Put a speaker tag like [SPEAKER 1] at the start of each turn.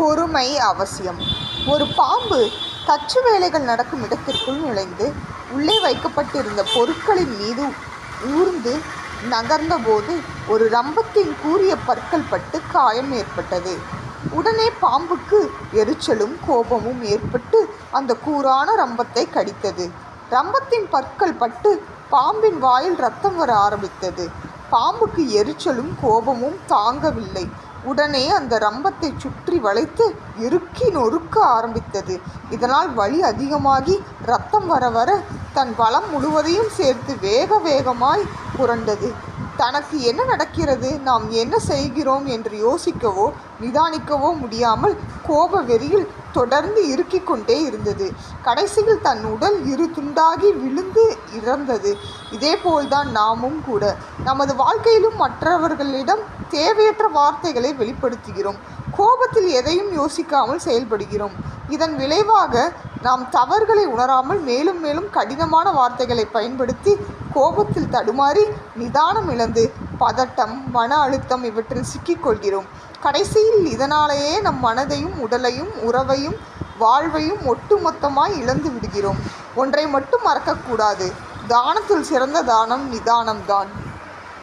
[SPEAKER 1] பொறுமை அவசியம். ஒரு பாம்பு தச்சு வேலைகள் நடக்கும் இடத்திற்குள் நுழைந்து உள்ளே வைக்கப்பட்டிருந்த பொருட்களின் மீது ஊர்ந்து நகர்ந்தபோது ஒரு ரம்பத்தின் கூரிய பற்கள் பட்டு காயம் ஏற்பட்டது. உடனே பாம்புக்கு எரிச்சலும் கோபமும் ஏற்பட்டு அந்த கூரான ரம்பத்தை கடித்தது. ரம்பத்தின் பற்கள் பட்டு பாம்பின் வாயில் ரத்தம் வர ஆரம்பித்தது. பாம்புக்கு எரிச்சலும் கோபமும் தாங்கவில்லை. உடனே அந்த ரம்பத்தை சுற்றி வளைத்து இறுக்கி நொறுக்க ஆரம்பித்தது. இதனால் வலி அதிகமாகி ரத்தம் வர வர தன் பலம் முழுவதையும் சேர்த்து வேக வேகமாய் புரண்டது. தனக்கு என்ன நடக்கிறது, நாம் என்ன செய்கிறோம் என்று யோசிக்கவோ நிதானிக்கவோ முடியாமல் கோப வெறியில் தொடர்ந்து இறுக்கிக் கொண்டே இருந்தது. கடைசியில் தன் உடல் இரு துண்டாகி விழுந்து இறந்தது. இதேபோல்தான் நாமும் கூட நமது வாழ்க்கையிலும் மற்றவர்களிடம் தேவையற்ற வார்த்தைகளை வெளிப்படுத்துகிறோம். கோபத்தில் எதையும் யோசிக்காமல் செயல்படுகிறோம். இதன் விளைவாக நாம் தவறுகளை உணராமல் மேலும் மேலும் கடினமான வார்த்தைகளை பயன்படுத்தி கோபத்தில் தடுமாறி நிதானம் இழந்து பதட்டம், மன அழுத்தம் இவற்றில் சிக்கிக்கொள்கிறோம். கடைசியில் இதனாலேயே நம் மனதையும் உடலையும் உறவையும் வாழ்வையும் ஒட்டுமொத்தமாய் இழந்து விடுகிறோம். ஒன்றை மட்டும் மறக்கக்கூடாது, தானத்தில் சிறந்த தானம் நிதானம்தான்.